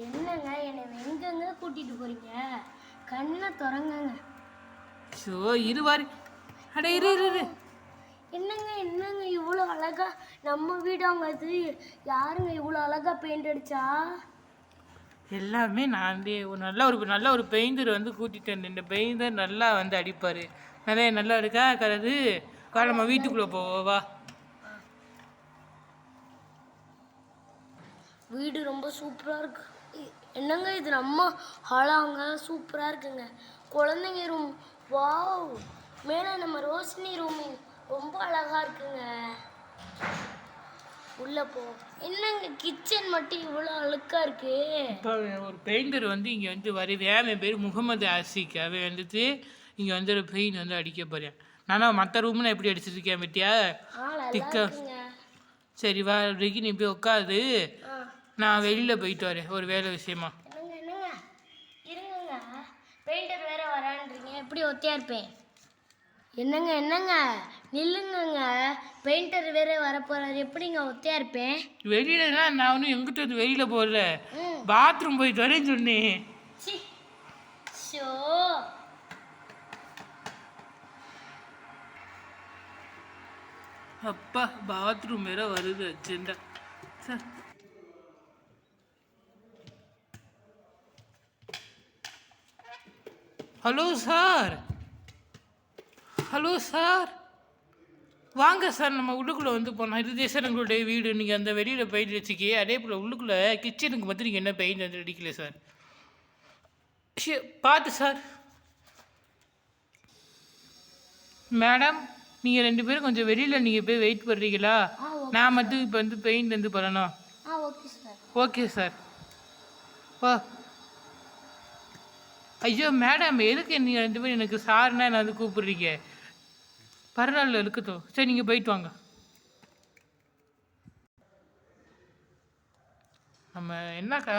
என்னங்க என்னை எங்கெங்க கூட்டிட்டு போறீங்க? கண்ணை திறங்கங்க. ஸோ இருவாரு அட இரு இரு இரு என்னங்க என்னங்க இவ்வளோ அழகா நம்ம வீடாங்க அது? யாருங்க இவ்வளோ அழகா பெயிண்ட் அடிச்சா? எல்லாமே நான் நல்ல ஒரு பெயிண்டர் வந்து கூட்டிகிட்டு இந்த பெயிண்டர் நல்லா வந்து அடிப்பார். நிறைய நல்லா இருக்கா கலரு. வா நம்ம வீட்டுக்குள்ளே போவா. வீடு ரொம்ப சூப்பராக இருக்கு. என்னங்க இது நம்ம ஹாலாங்க, சூப்பராக இருக்குங்க. குழந்தைங்க ரூம், வாவ். மேலே நம்ம ரோஷினி ரூம் ரொம்ப அழகா இருக்குங்க. உள்ள போ. என்னங்க கிச்சன் மட்டும் இவ்வளோ அழுக்கா இருக்கு? இப்போ ஒரு பெயிண்டர் வந்து இங்கே வந்து வருவேன். என் பேர் முகமது ஆசிக். அவன் வந்துட்டு இங்கே வந்து ஒரு பெயிண்ட் வந்து அடிக்க போகிறேன். நானும் மற்ற ரூம்னு எப்படி அடிச்சிருக்கேன் பத்தியா திக்கா. சரி வா ரெகி, நீ போய் உட்காது. நான் வெளியில் போயிட்டு வரேன் ஒரு வேலை விஷயமா. என்னங்க இருங்க, பெயிண்டர் வேற வரான்றீங்க, எப்படி ஒத்தியா இருப்பேன்? என்னங்க நில்லுங்க, பெயிண்டர் வேற வரப்போறாரு, எப்படிங்க ஒத்தியா இருப்பேன்? வெளியிலனா நான் ஒன்றும் எங்கிட்ட வந்து வெளியில் போகல, பாத்ரூம் போயிட்டு வரேன்னு சொன்னேன். ஷோ அப்பா பாத்ரூம் வேற வருது அர்ஜெண்டா. Sir hello sir, hello sir, வாங்க சார் நம்ம உள்ளுக்குள்ளே வந்து போனோம். இதுதே சார் எங்களுடைய வீடு. நீங்கள் அந்த வெளியில் பெயிண்ட் வச்சுக்கி, அதே போல் உள்ளுக்குள்ளே கிச்சனுக்கு மட்டும் நீங்கள் என்ன பெயிண்ட் வந்து அடிக்கல சார். பார்த்து சார். மேடம் நீங்கள் 2 பேரும் கொஞ்சம் வெளியில் நீங்கள் போய் வெயிட் பண்ணுறீங்களா? நான் மட்டும் இப்போ வந்து பெயிண்ட் வந்து பண்ணணும். Okay sir. வா. ஐயோ மேடம், எதுக்கு நீங்கள் 2 பேரும் எனக்கு சார்னா என்ன வந்து கூப்பிட்றீங்க? பரவாயில்ல இருக்கட்டும். சரி நீங்கள் போயிட்டு வாங்க. நம்ம என்னக்கா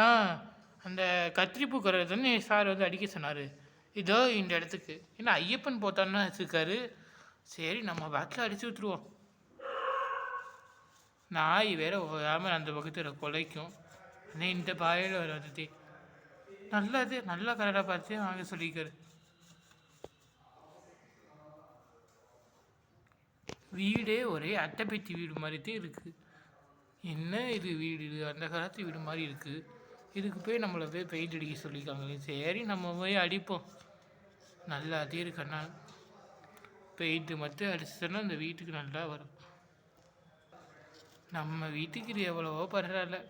அந்த கத்திரிப்பூ குறை தானே சார் வந்து அடிக்க சொன்னார். இதோ இந்த இடத்துக்கு என்ன ஐயப்பன் போட்டான்னு வச்சுருக்காரு. சரி நம்ம பேக்கில் அடித்து விட்டுருவோம். நாய் வேற ஓயாமல் அந்த பக்கத்தில் குலைக்கும். இந்த பாயில் வர வந்துட்டு நல்லது நல்ல கலராக பார்த்து வாங்க சொல்லிக்காரு. வீடே ஒரே அட்டைப்பெட்டி வீடு மாதிரி தான் இருக்குது. என்ன இது வீடு, இது அந்த காலத்து வீடு மாதிரி இருக்குது. இதுக்கு போய் நம்மளை போய் பெயிண்ட் அடிக்க சொல்லியிருக்காங்களே. சரி நம்ம போய் அடிப்போம். நல்லா அதே இருக்கண்ணா பெயிண்ட்டு மட்டும் அடிச்சோன்னா அந்த வீட்டுக்கு நல்லா வரும். நம்ம வீட்டுக்கு இது எவ்வளவோ பரவாயில்ல.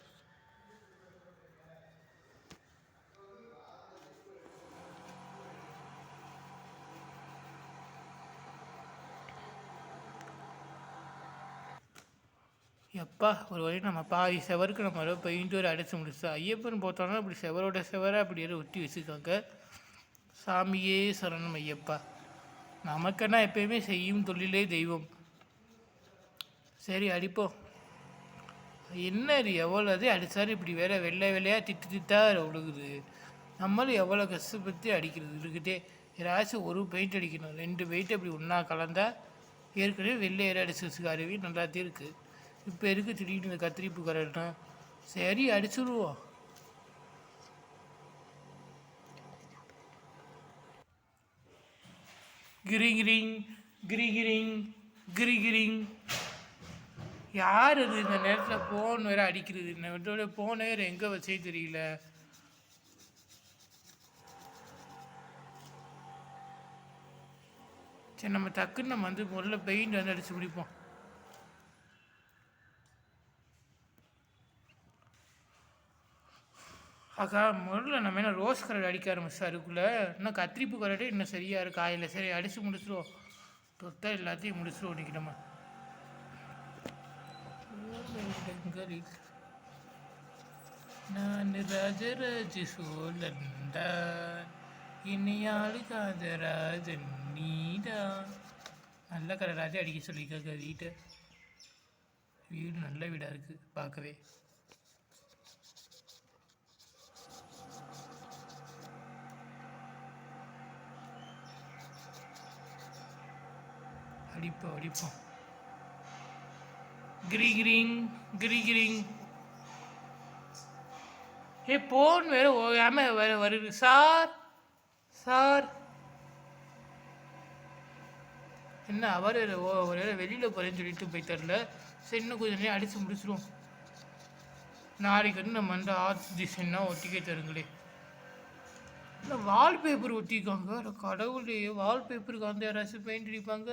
எப்பா ஒரு வழி நம்ம பாதி செவருக்கு நம்ம பெயிண்ட் ஒரு அடித்து முடிச்சா. ஐயப்பன் போட்டோன்னா அப்படி செவரோட செவரை அப்படி ஒட்டி வச்சுருக்காங்க. சாமியே சரணம் ஐயப்பா. நமக்குன்னா எப்பயுமே செய்யும் தொழிலே தெய்வம். சரி அடிப்போம். என்ன இது எவ்வளோ அது அடித்தாரு இப்படி வேற வெள்ளை வெள்ளையாக திட்டா விழுகுது. நம்மளும் எவ்வளோ கஷ்டப்பட்டு அடிக்கிறது இருக்குதே. யாராச்சும் ஒரு பெயிண்ட் அடிக்கணும். 2 பெயிண்ட் அப்படி ஒன்றா கலந்தா ஏற்கனவே வெள்ளை ஏற அடிச்சு வச்சுக்காரவே நல்லாத்தே இருக்குது. இப்போ எதுக்கு திடீர்னு இந்த கத்திரிப்பு கரெக்டா? சரி அடிச்சுடுவோம். கிரிகிரிங் கிரிகிரிங் கிரிகிரிங். யார் அது இந்த நேரத்தில் ஃபோன் வேறு அடிக்கிறது? என்னோட ஃபோனை வேறு எங்கே வச்சே தெரியல. சரி நம்ம டக்குன்னு நம்ம வந்து முதல்ல பெயிண்ட் வந்து அடித்து முடிப்போம். அக்கா முதல்ல நம்ம என்ன ரோஸ் கலர் அடிக்க ஆரம்பிச்சா அதுக்குள்ளே இன்னும் கத்திரிப்பு கலரே இன்னும் சரியாக இருக்கு ஆயில். சரி அடித்து முடிச்சிடுவோம். தொத்தா எல்லாத்தையும் முடிச்சிடுவோம் இன்றைக்கி நம்ம. நான் ராஜராஜ சோழன் தான், இனியாளு காதராஜன் நீதான். நல்ல கலராஜே அடிக்க சொல்லியிருக்காங்க வீட்டை. வீடு நல்ல வீடாக இருக்குது பார்க்கவே. அடிப்போம். கிரிகிரிங் கிரிகிரிங். போன் வேற ஓயாம வேற வருது. சார் சார் என்ன அவர் ஒரு வேளை வெளியில் போகிறேன்னு சொல்லிட்டு போயிட்டார்ல. சரி இன்னும் கொஞ்சம் நேரம் அடித்து முடிச்சிடுவோம். நாளைக்கு வந்து நம்ம வந்து ஆர்ட்ஸ் டிசைன்னா ஒட்டிக்க தருங்களே. இல்லை வால்பேப்பர் ஒட்டிக்காங்க. கடவுளே, வால்பேப்பருக்கு வந்து யாராச்சும் பெயிண்ட் அடிப்பாங்க?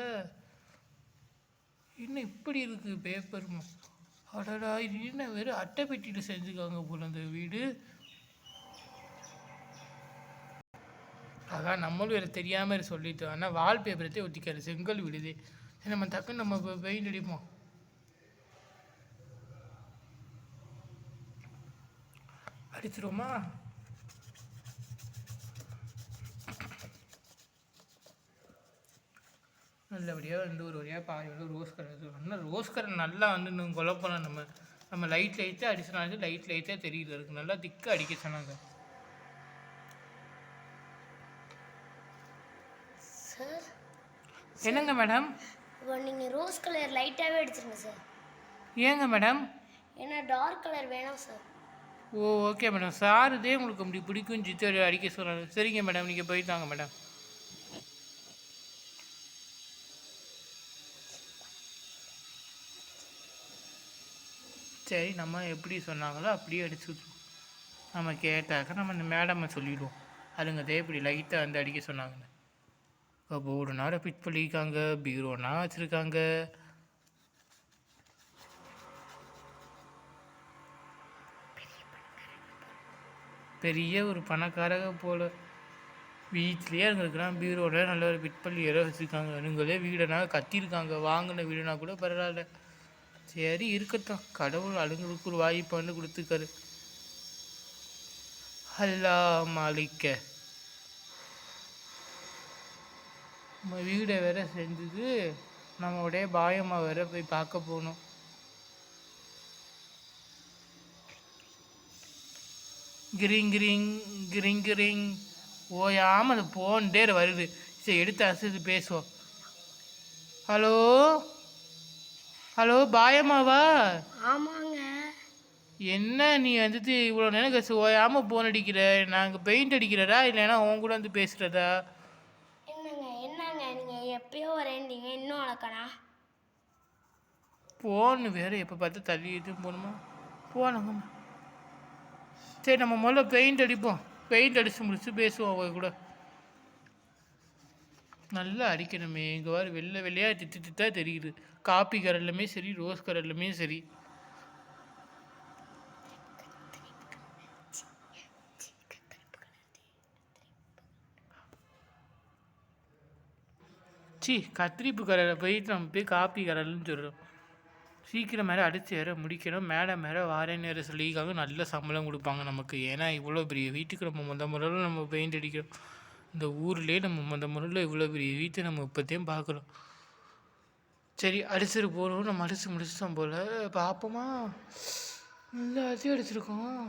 இன்னும் இப்படி இருக்குது பேப்பர். அடடா, இது என்ன வெறும் அட்டை பெட்டியில் செஞ்சுக்காங்க போல அந்த வீடு. அதான் நம்மளும் வேறு தெரியாமல் சொல்லிட்டோம். ஆனால் வால்பேப்பரத்தை ஒட்டிக்காரு, செங்கல் விடுது. சரி நம்ம டக்குன்னு நம்ம இப்போ பெயிண்ட் அடிப்போம். அடிச்சிருவோமா? நல்லபடியாக வந்து ஒரு வழியாக பாதி வந்து ரோஸ் கலர் ஆனால் ரோஸ் கலர் நல்லா வந்து இன்னும் குழப்பலாம். நம்ம லைட்டாக அடிச்சினாங்க. லைட்டாக தெரியல இருக்குது. நல்லா திக்காக அடிக்க சொன்னாங்க. சார் என்னங்க மேடம்? நீங்கள் ரோஸ் கலர் லைட்டாகவே அடிச்சிருங்க சார். ஏங்க மேடம்? ஏன்னா டார்க் கலர் வேணாம் சார். ஓ ஓகே மேடம். சார் இதே உங்களுக்கு அப்படி பிடிக்கும் ஜித்து அடிக்க சொல்கிறாங்க. சரிங்க மேடம், நீங்கள் போயிட்டாங்க மேடம். சரி, நம்ம எப்படி சொன்னாங்களோ அப்படியே அடிச்சுடுவோம். நம்ம கேட்டாக்க நம்ம இந்த மேடம்மை சொல்லிவிடுவோம். அதுங்க இப்படி லைட்டாக வந்து அடிக்க சொன்னாங்கன்னு. இப்போ ஒரு நேரம் பிட் பண்ணியிருக்காங்க, பீரோனா வச்சுருக்காங்க. பெரிய ஒரு பணக்காரங்க போல். வீட்லேயே இருந்திருக்கிறான். பீரோவில் நல்ல ஒரு பிட் பண்ணி இடம் வச்சுருக்காங்க. அதுங்களே வீடனா கத்திருக்காங்க. வாங்கின வீடுனா கூட பரவாயில்ல. சரி இருக்கட்டும், கடவுள் அதுங்களுக்கு ஒரு வாய்ப்பு வந்து கொடுத்துருக்காரு. அல்லா மாலிக்க. நம்ம வீடை வேற செஞ்சது நம்மளுடைய பாயம்மா வேற போய் பார்க்க போகணும். கிரிங் கிரிங் கிரிங் கிரிங் ஓயாமல் அது போன்டே வருது. சரி எடுத்து அசது பேசுவோம். ஹலோ ஹலோ, பாயம்மாவா? ஆமாங்க. என்ன நீ வந்துட்டு இவ்வளோ நேரம் கழிச்சு ஓயாமல் போன் அடிக்கிற? நாங்கள் பெயிண்ட் அடிக்கிறதா இல்லைன்னா உன் கூட வந்து பேசுகிறதா? என்னங்க நீங்கள் எப்பயோ வரேன்டீங்க, இன்னும் வளர்க்கணா? போன் வேறு எப்போ பார்த்து தள்ளிட்டு போகணுமா? போனங்கம்மா. சரி நம்ம முதல்ல பெயிண்ட் அடிப்போம். பெயிண்ட் அடித்து முடிச்சு பேசுவோம் அவங்க கூட. நல்லா அடிக்கணுமே. இங்கே வர வெள்ளையாக திட்டா தெரியுது. காப்பி கலர்லையுமே சரி, ரோஸ் கலர்லையுமே சரி. கத்திரிப்பு கலரை போயிட்டு நம்ம போய் காப்பி கலர்னு சொல்கிறோம். சீக்கிரம் மேலே அடித்து வேற முடிக்கணும். மேடம் வேறு வாரேன்னு வேறு சொல்லியிருக்காங்க. நல்ல சம்பளம் கொடுப்பாங்க நமக்கு. ஏன்னா இவ்வளோ பெரிய வீட்டுக்கு நம்ம முதல்ல நம்ம பெயிண்ட் அடிக்கிறோம். இந்த ஊர்லேயே நம்ம முதல்ல இவ்வளோ பெரிய வீட்டை நம்ம இப்போத்தையும் பார்க்குறோம். சரி அடிச்சுட்டு போகிறோம். நம்ம அடித்து முடிச்சிட்டோம் போல். பார்ப்போமா? எல்லாத்தையும் அடிச்சிருக்கோம்.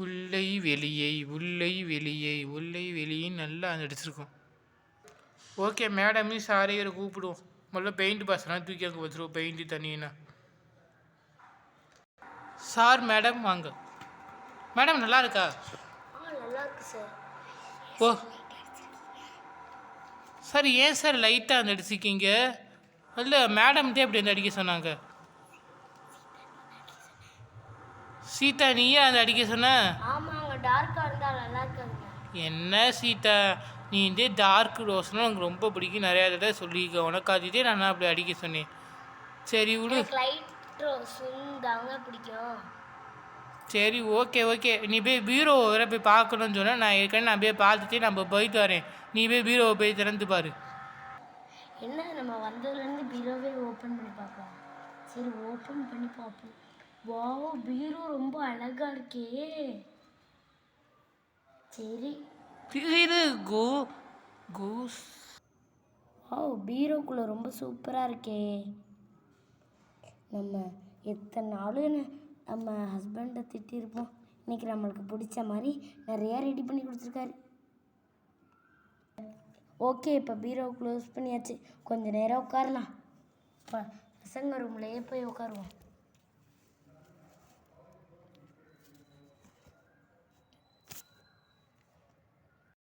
உள்ளை வெளியை உள்ளை வெளியை உள்ளை வெளியே நல்லா அடிச்சிருக்கோம். ஓகே, மேடமையும் சாரையரை கூப்பிடுவோம். முதல்ல பெயிண்ட் பாசலாம் தூக்கி அங்கே வச்சுருவோம். பெயிண்ட்டு தனியா. சார் மேடம் வாங்க. மேடம் நல்லா இருக்கா? நல்லா இருக்கு சார். ஓ சார், ஏன் சார் லைட்டாக அந்த அடிச்சிருக்கீங்க? இல்லை மேடம்கிட்டே அப்படி வந்து அடிக்க சொன்னாங்க. சீதா நீயே அந்த அடிக்க சொன்ன? ஆமாங்க, டார்க்காக இருந்தால் நல்லா இருக்காங்க. என்ன சீதா, நீ இதே டார்க் ரோஸ்னால் எனக்கு ரொம்ப பிடிக்கும். நிறையா தடவை சொல்லியிருக்க. உனக்கு அதுதே நான் அப்படி அடிக்க சொன்னேன். சரி விடு. லைட் ரோஸ் தாங்க பிடிக்கும். சரி ஓகே. நீ போய் பீரோ வேற போய் பார்க்கணும்னு சொன்னால் நான் ஏற்கனவே நான் போய் பார்த்துட்டு நம்ம போயிட்டு வரேன். நீ போய் பீரோவை போய் திறந்து பாரு. என்ன நம்ம வந்ததுலேருந்து பீரோவே ஓப்பன் பண்ணி பார்க்கலாம். சரி ஓப்பன் பண்ணி பார்ப்போம். வாவ், பீரோ ரொம்ப அழகா இருக்கே. சரி இது கோஸ். பீரோக்குள்ளே ரொம்ப சூப்பராக இருக்கே. நம்ம எத்தனை நாள் நம்ம ஹஸ்பண்டை திட்டிருப்போம். இன்றைக்கி நம்மளுக்கு பிடிச்ச மாதிரி நிறையா ரெடி பண்ணி கொடுத்துருக்காரு. ஓகே, இப்போ பீரோ க்ளோஸ் பண்ணியாச்சு. கொஞ்சம் நேரம் உட்காரலாம். பசங்க ரூம்லேயே போய் உட்காருவோம்.